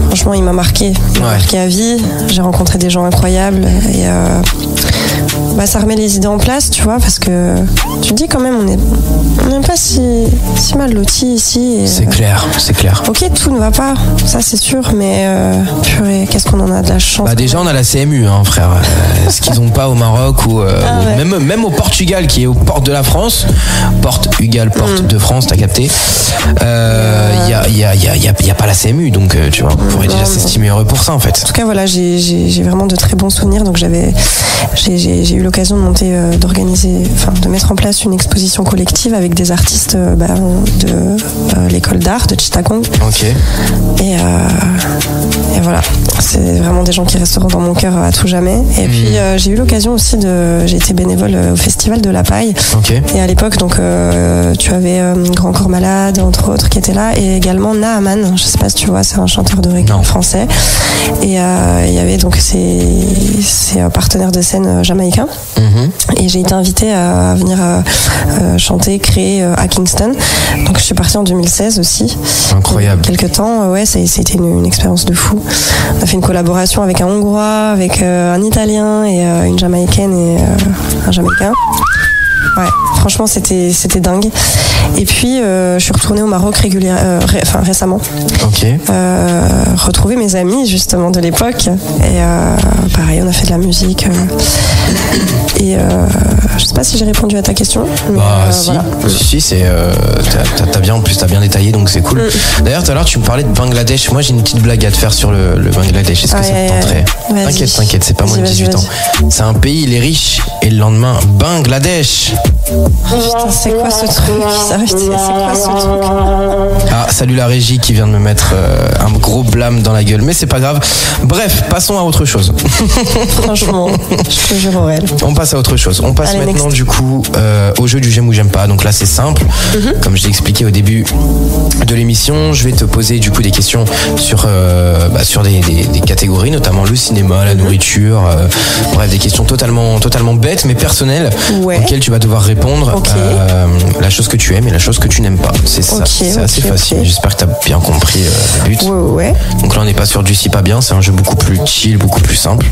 franchement, il m'a marqué. Il m'a marqué à vie. J'ai rencontré des gens incroyables. Et ça remet les idées en place, tu vois, parce que tu te dis quand même, on n'est pas si mal lotis ici. Et, c'est clair. ok, tout ne va pas, ça c'est sûr, mais purée, qu'est-ce qu'on en a de la chance. Déjà, on a la CMU, hein, frère. Ce qu'ils n'ont pas au Maroc ou ouais. même au Portugal, qui est aux portes de la France. Porte de France, t'as capté. Il y a pas la CMU, donc tu vois, on pourrait déjà s'estimer heureux pour ça, en fait. En tout cas, voilà, j'ai vraiment de très bons souvenirs, donc j'ai eu l'occasion de monter, de mettre en place une exposition collective avec des artistes de l'école d'art de Chittagong. Ok. Et voilà, c'est vraiment des gens qui resteront dans mon cœur à tout jamais. Et puis j'ai eu l'occasion aussi j'ai été bénévole au Festival de la Paille. Ok. Et à l'époque, donc tu avais Grand Corps Malade, entre autres, qui était là, et également Naaman. Je sais pas si tu vois, c'est un chanteur de reggae français. Et il y avait donc ses partenaires de scène jamaïcains. Et j'ai été invitée à venir chanter, créer à Kingston. Donc je suis partie en 2016 aussi. Incroyable. Quelques temps, ouais, c'était une expérience de fou. On a fait une collaboration avec un Hongrois, avec un Italien et une Jamaïcaine et un Jamaïcain. Ouais, franchement c'était dingue. Et puis je suis retournée au Maroc récemment. Ok. Retrouver mes amis justement de l'époque. Et pareil, on a fait de la musique. Et je sais pas si j'ai répondu à ta question. Mais, si, voilà. si, c'est t'as bien, en plus t'as bien détaillé, donc c'est cool. D'ailleurs, tout à l'heure tu me parlais de Bangladesh. Moi j'ai une petite blague à te faire sur le Bangladesh. Est-ce que ça te tenterait? T'inquiète, c'est pas moins de 18 ans. C'est un pays, il est riche, et le lendemain, Bangladesh. Putain, c'est quoi ce truc? C'est quoi ce truc? Ah, salut la régie qui vient de me mettre un gros blâme dans la gueule, mais c'est pas grave. Bref, passons à autre chose. Franchement, je te jure, Aurel. On passe à autre chose. On passe maintenant du coup au jeu du j'aime ou j'aime pas. Donc là c'est simple. Comme je l'ai expliqué au début de l'émission, je vais te poser du coup des questions sur des catégories, notamment le cinéma, la nourriture, bref, des questions totalement bêtes mais personnelles, auxquelles tu vas devoir répondre. La chose que tu aimes et la chose que tu n'aimes pas. C'est ça. C'est assez facile. J'espère que tu as bien compris le but. Donc là on n'est pas sur du si pas bien, c'est un jeu beaucoup plus chill, beaucoup plus simple.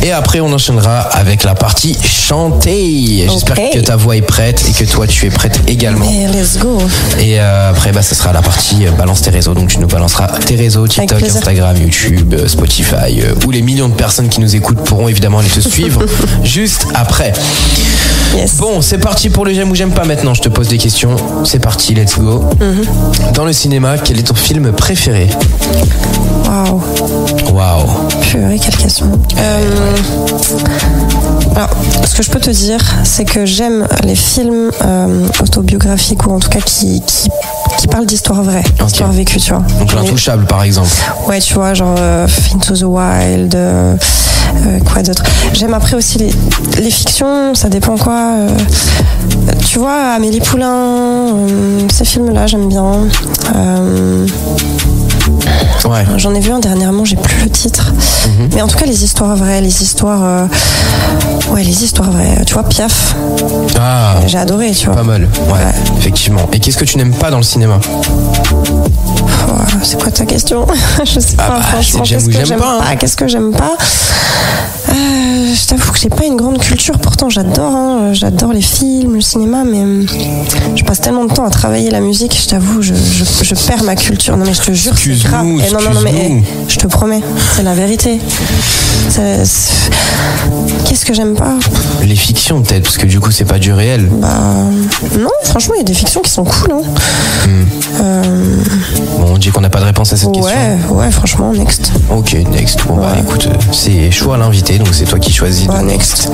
Et après on enchaînera avec la partie chanter. J'espère que ta voix est prête et que toi tu es prête également. Mais let's go. Et après ce sera la partie balance tes réseaux. Donc tu nous balanceras tes réseaux, TikTok, Instagram, YouTube, Spotify, où les millions de personnes qui nous écoutent pourront évidemment aller te suivre juste après. Yes. Bon, c'est parti pour le j'aime ou j'aime pas maintenant. Je te pose des questions. C'est parti, let's go. Dans le cinéma, quel est ton film préféré? Waouh. Purée, quelle question. Alors, ce que je peux te dire, c'est que j'aime les films autobiographiques, ou en tout cas qui parlent d'histoire vraie, d'histoire vécue, tu vois. Donc l'Intouchable, par exemple. Ouais, tu vois, genre Into the Wild, quoi d'autre. J'aime après aussi les fictions, ça dépend quoi. Tu vois, Amélie Poulain, ces films-là, j'aime bien. J'en ai vu un dernièrement, j'ai plus le titre. Mais en tout cas, les histoires vraies, les histoires vraies. Tu vois, Piaf. J'ai adoré, tu vois. Pas mal, effectivement. Et qu'est-ce que tu n'aimes pas dans le cinéma? C'est quoi ta question? Je sais pas, franchement, qu'est-ce que j'aime pas? Qu'est-ce que j'aime pas? Je t'avoue que j'ai pas une grande culture, pourtant j'adore les films, le cinéma, mais je passe tellement de temps à travailler la musique, je t'avoue, je perds ma culture. Non mais je te jure, c'est grave. Non mais je te promets, c'est la vérité. Qu'est-ce que j'aime pas? Les fictions peut-être, parce que du coup c'est pas du réel. Non, franchement il y a des fictions qui sont cool. Bon, on dit qu'on n'a pas de réponse à cette question. Ouais, franchement, next. Ok, next. Bon écoute, c'est choix à l'invité, donc c'est toi qui choisis. Next.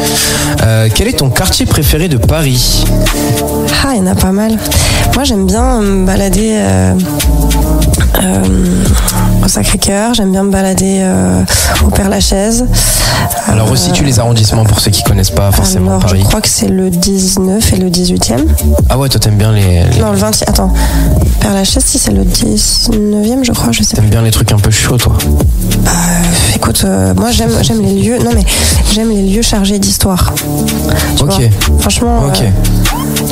Quel est ton quartier préféré de Paris? Il y en a pas mal. Moi j'aime bien me balader au Sacré-Cœur, j'aime bien me balader au Père-Lachaise. Alors resitue les arrondissements pour ceux qui connaissent pas forcément Paris. Je crois que c'est le 19 et le 18e. Ah ouais, toi t'aimes bien les... Non, le 20e. Attends. Père-Lachaise, si c'est le 19e, je crois, je sais pas. T'aimes bien les trucs un peu chauds, toi? Écoute, moi j'aime les lieux. Non mais j'aime les lieux chargés d'histoire. Tu vois, franchement.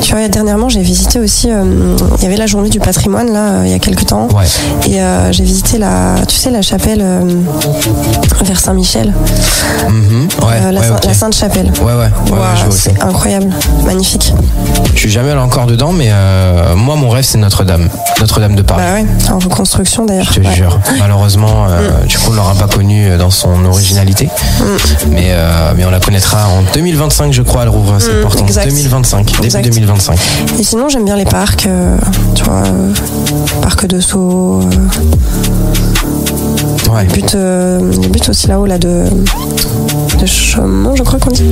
Tu vois, dernièrement j'ai visité aussi. Il y avait la journée du patrimoine là, il y a quelques temps. Et j'ai visité la chapelle vers Saint-Michel. La Sainte-Chapelle. C'est incroyable, magnifique. Je suis jamais allé encore dedans, mais moi mon rêve c'est Notre-Dame de Paris. En reconstruction d'ailleurs. Je te jure. Malheureusement, du coup on l'aura pas connue dans son originalité, mais on la connaîtra en 2025, je crois. Elle rouvre ses portes en 2025, début 2025. Et sinon j'aime bien les parcs, tu vois, parc de Sceaux. Le but aussi là-haut là de Chaumont, je crois qu'on dit.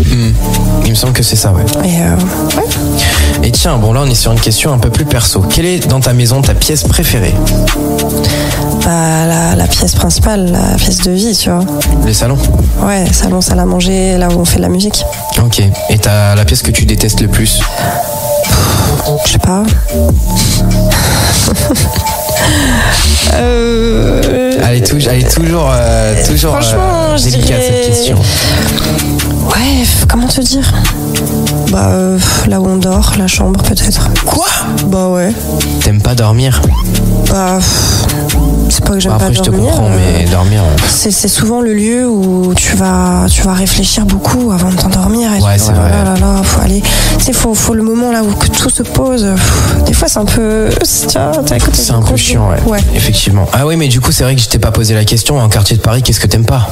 Il me semble que c'est ça, Et tiens, bon là on est sur une question un peu plus perso. Quelle est dans ta maison ta pièce préférée? la pièce principale, la pièce de vie, tu vois. Les salons. Ouais, salon, salle à manger, là où on fait de la musique. Ok. Et t'as la pièce que tu détestes le plus? Je sais pas. Elle est toujours délicate dirais... cette question. Ouais, comment te dire? Là où on dort, la chambre peut-être. Quoi? Bah ouais. T'aimes pas dormir? C'est pas que j'aime pas après, dormir. Je te comprends, mais dormir. C'est souvent le lieu où tu vas réfléchir beaucoup avant de t'endormir. Ouais, c'est vrai. Faut aller. Tu sais, faut le moment là où que tout se pose. Des fois, c'est un peu. C'est un peu chiant, ouais. Effectivement. Ah oui, mais du coup, c'est vrai que je t'ai pas posé la question. En quartier de Paris, qu'est-ce que t'aimes pas?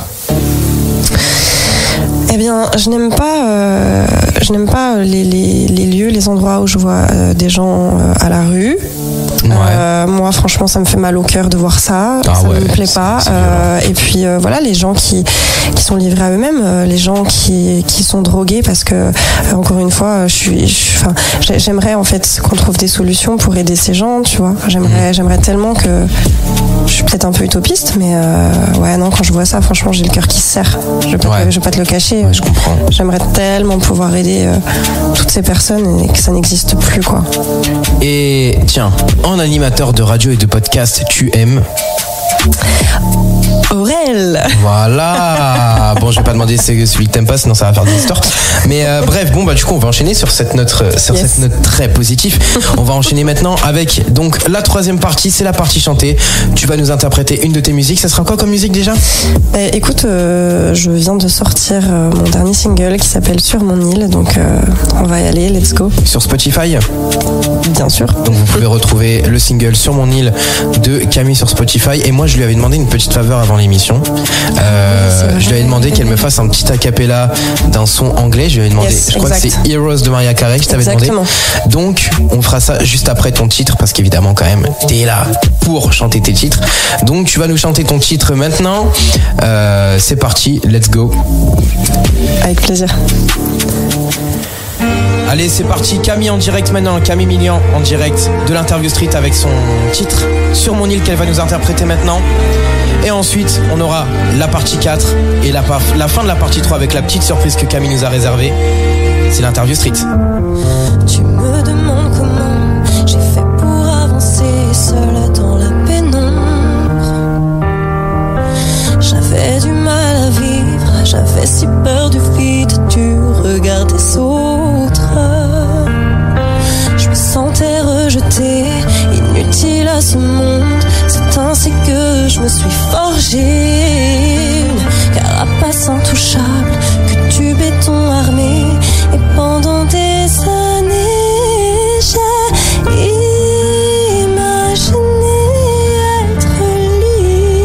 Eh bien, je n'aime pas les lieux, les endroits où je vois des gens à la rue. Ouais. Moi, franchement, ça me fait mal au cœur de voir ça. Ça ne me plaît pas. Et puis, voilà, les gens qui sont livrés à eux-mêmes, les gens qui sont drogués, parce que, encore une fois, j'aimerais en fait qu'on trouve des solutions pour aider ces gens, tu vois. J'aimerais tellement que. Je suis peut-être un peu utopiste, mais ouais, non, quand je vois ça, franchement, j'ai le cœur qui se serre. Je vais pas te le cacher. Ouais, je comprends. J'aimerais tellement pouvoir aider toutes ces personnes et que ça n'existe plus, quoi. Et tiens, en animateur de radio et de podcast, tu aimes Aurel. Voilà. Bon, je vais pas demander celui que t'aimes pas, sinon ça va faire des histoires. Mais bref, du coup, on va enchaîner sur cette note, cette note très positive. On va enchaîner maintenant avec donc la troisième partie, c'est la partie chantée. Tu vas nous interpréter une de tes musiques. Ça sera quoi comme musique déjà? Écoute, je viens de sortir mon dernier single qui s'appelle Sur mon île, donc on va y aller, let's go. Sur Spotify? Bien sûr. Donc vous pouvez retrouver le single Sur mon île de Camille sur Spotify. Et moi, je lui avais demandé une petite faveur avant l'émission. Je lui avais demandé qu'elle me fasse un petit acapella d'un son anglais. Je lui avais demandé, je crois que c'est Heroes de Mariah Carey que je t'avais demandé. Donc on fera ça juste après ton titre, parce qu'évidemment quand même t'es là pour chanter tes titres. Donc tu vas nous chanter ton titre maintenant. C'est parti, let's go. Avec plaisir. Allez, c'est parti, Camille en direct maintenant, Camille Milian en direct de l'Interview Street avec son titre Sur mon île qu'elle va nous interpréter maintenant. Et ensuite, on aura la partie 4 et la fin de la partie 3 avec la petite surprise que Camille nous a réservée. C'est l'Interview Street. Tu me demandes comment j'ai fait pour avancer seule dans la pénombre. J'avais du mal à vivre, j'avais si peur du vide, du regard des autres. Je me sentais rejetée, inutile à ce monde. C'est ainsi que je me suis forgée une carapace intouchable, que du béton armé. Et pendant des années, j'ai imaginé être libre,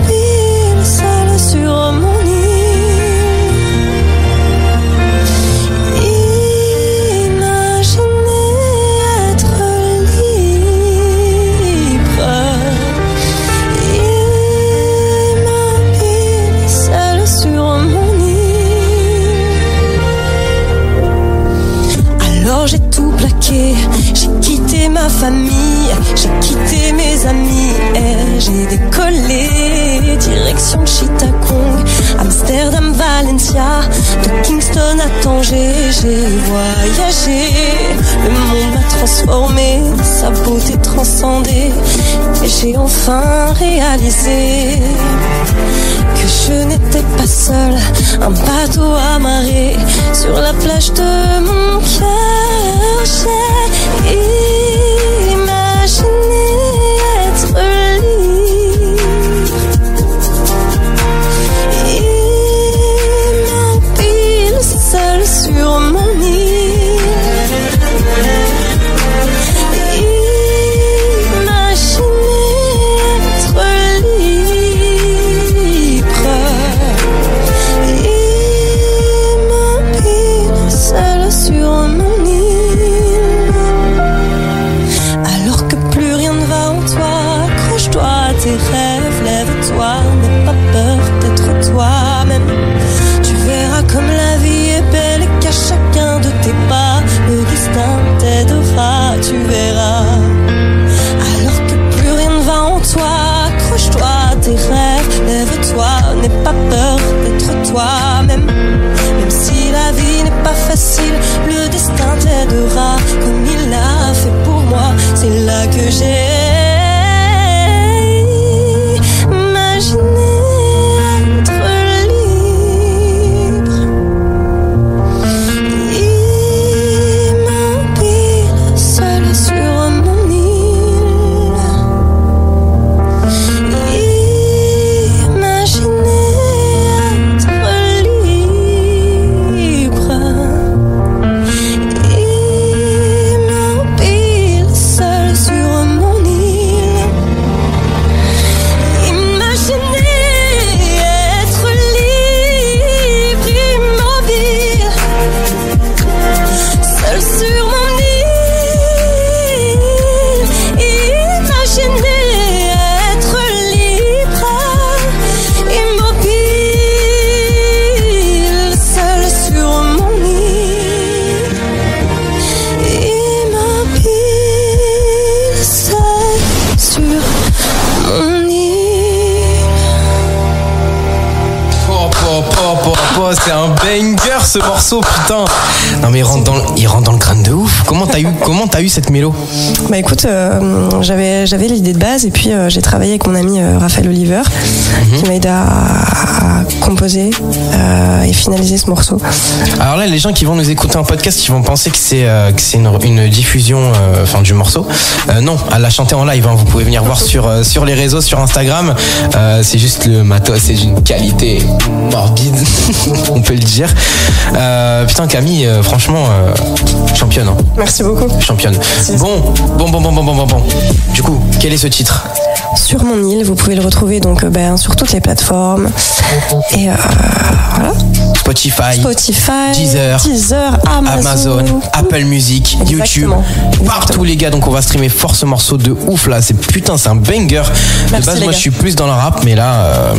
immobile, seule sur mon île. Imaginé être libre, immobile, seule sur mon île. Alors j'ai tout plaqué, j'ai quitté ma famille, j'ai quitté mes amis et j'ai décollé direction Chittagong, Amsterdam, Valencia, de Kingston à Tanger. J'ai voyagé, le monde m'a transformé, sa beauté transcendée, et j'ai enfin réalisé que je n'étais pas seule, un bateau amarré sur la plage de mon cœur. J'ai imaginé être libre, immobile, seule sur mon île. Imaginé être libre, immobile, seule sur mon île. sur mon île. C'est un banger ce morceau, putain. Non mais il rentre dans le crâne de ouf. Comment t'as eu cette mélo? Bah écoute, j'avais l'idée de base et puis j'ai travaillé avec mon ami Raphaël Oliver qui m'a aidé à composer et finaliser ce morceau. Alors là, les gens qui vont nous écouter en podcast, ils vont penser que c'est une diffusion du morceau. Non, elle l'a chanté en live, hein. Vous pouvez venir voir sur les réseaux, sur Instagram. C'est juste le matos, c'est d'une qualité morbide. On peut le dire. Putain, Camille, franchement, championne. Hein. Merci beaucoup. Championne. Bon. Du coup, quel est ce titre? Sur mon île, vous pouvez le retrouver donc sur toutes les plateformes. Et voilà. Spotify, Deezer, Amazon, Apple Music, Exactement. YouTube, partout les gars. Donc on va streamer fort ce morceau de ouf là. C'est un banger. Merci, de base, moi gars. je suis plus dans le rap, mais là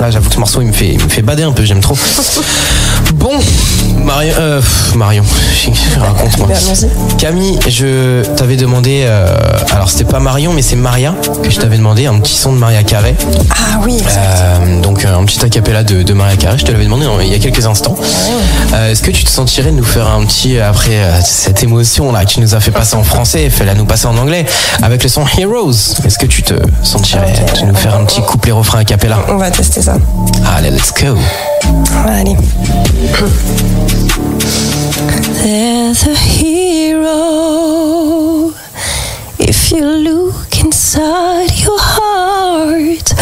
j'avoue que ce morceau il me fait bader un peu. J'aime trop. Bon, Marion, raconte-moi. Camille, je t'avais demandé, alors c'était pas Marion, mais c'est Maria que je t'avais demandé, un petit son de Maria Carey. Ah oui, donc un petit acapella de Maria Carey, je te l'avais demandé il y a quelques instants. Est-ce que tu te sentirais de nous faire un petit, après cette émotion là que tu nous as fait passer en français, fais-la nous passer en anglais, avec le son Heroes? Est-ce que tu te sentirais de nous faire un petit couplet refrain acapella? On va tester ça. Allez, let's go. Allez. There's a hero. If you look inside your heart,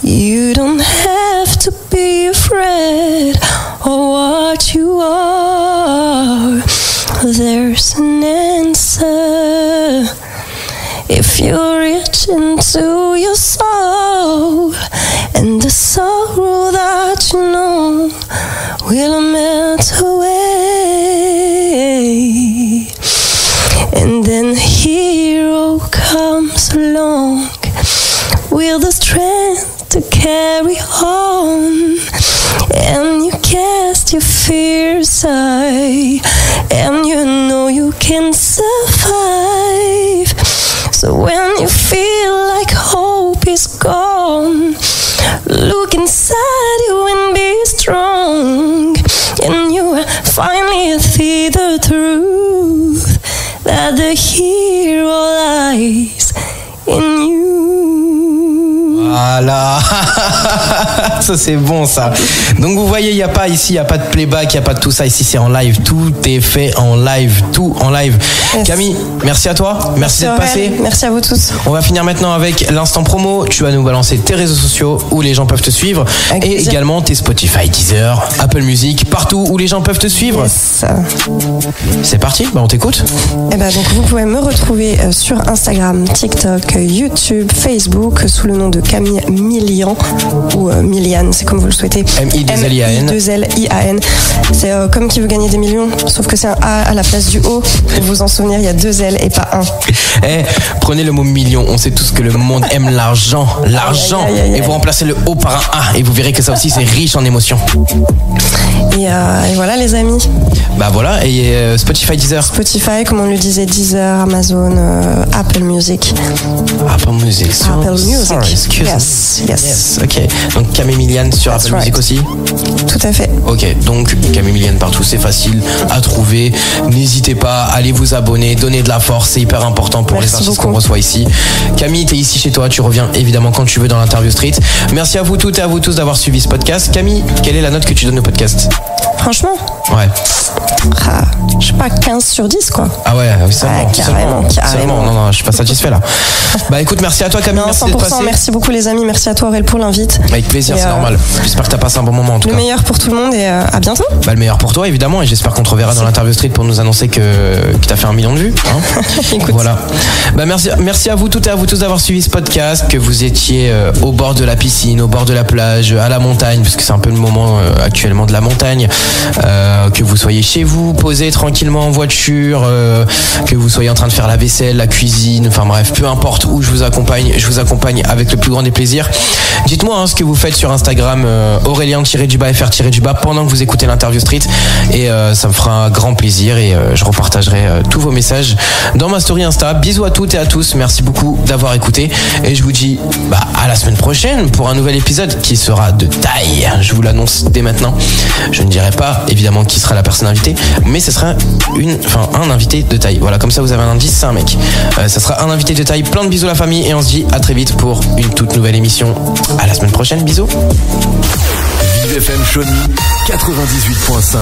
you don't have to be afraid of what you are. There's an answer. If you reach into your soul, and the sorrow that you know will melt away, and then a hero comes along with the strength to carry on, and you cast your fears aside, and you know you can survive. So when you feel like hope is gone, look inside you and be strong, and you will finally see the truth that the hero lies in you. Voilà. Ça c'est bon ça. Donc vous voyez, il n'y a pas ici, il n'y a pas de playback, il n'y a pas de tout ça. Ici c'est en live, tout est fait en live, tout en live. Yes. Camille, merci à toi, merci d'être passé. Merci à vous tous. On va finir maintenant avec l'instant promo. Tu vas nous balancer tes réseaux sociaux où les gens peuvent te suivre, avec et plaisir. Également tes Spotify, Deezer, Apple Music, partout où les gens peuvent te suivre. Yes. C'est parti, on t'écoute. Et donc vous pouvez me retrouver sur Instagram, TikTok, YouTube, Facebook sous le nom de Camille Milian ou Milian, c'est comme vous le souhaitez. M-I-2-L-I-A-N. M-I-2-L-I-A-N. C'est comme qui veut gagner des millions, sauf que c'est un A à la place du O. Pour vous en souvenir, il y a 2 L et pas 1. Prenez le mot million. On sait tous que le monde aime l'argent. Et vous remplacez le O par un A et vous verrez que ça aussi c'est riche en émotions. Et voilà les amis. Bah voilà, et Spotify, Deezer. Spotify, comme on le disait, Deezer, Amazon, Apple Music. Apple Music. Apple Music. Sorry, excuse me. Yes. Ok. Donc Camille Milian sur Apple Music aussi. Tout à fait. Ok. Donc Camille Milian partout, c'est facile à trouver. N'hésitez pas, allez vous abonner, donner de la force, c'est hyper important pour les artistes qu'on reçoit ici. Camille, t'es ici chez toi, tu reviens évidemment quand tu veux dans l'interview street. Merci à vous toutes et à vous tous d'avoir suivi ce podcast. Camille, quelle est la note que tu donnes au podcast? Franchement? Ouais. Je sais pas, 15 sur 10 quoi. Ah ouais, seulement. Carrément. Non, je suis pas satisfait là. Bah écoute, merci à toi Camille, merci d'être passé. Merci beaucoup les amis, merci à toi Aurel pour l'invite. Avec plaisir, c'est normal. J'espère que t'as passé un bon moment en tout cas. Le meilleur pour tout le monde et à bientôt. Bah le meilleur pour toi évidemment, et j'espère qu'on te reverra dans l'interview street pour nous annoncer que t'as fait 1 million de vues. Hein. Écoute. Voilà. Bah merci à vous toutes et à vous tous d'avoir suivi ce podcast, que vous étiez au bord de la piscine, au bord de la plage, à la montagne, parce que c'est un peu le moment actuellement de la montagne, que vous soyez chez vous, posé tranquillement en voiture, que vous soyez en train de faire la vaisselle, la cuisine, enfin bref, peu importe où je vous accompagne avec le plus grand des plaisirs. Dites-moi ce que vous faites sur Instagram, Aurélien-FR- pendant que vous écoutez l'interview street, et ça me fera un grand plaisir, et je repartagerai tous vos messages dans ma story Insta. Bisous à toutes et à tous, merci beaucoup d'avoir écouté, et je vous dis à la semaine prochaine pour un nouvel épisode qui sera de taille. Je vous l'annonce dès maintenant. Je ne dirai pas évidemment qui sera la personne invitée, mais ce sera un invité de taille. Voilà, comme ça vous avez un indice, c'est un mec. Ça sera un invité de taille. Plein de bisous la famille, et on se dit à très vite pour une toute nouvelle émission. À la semaine prochaine, bisous. Vive FM Chauny 98.5.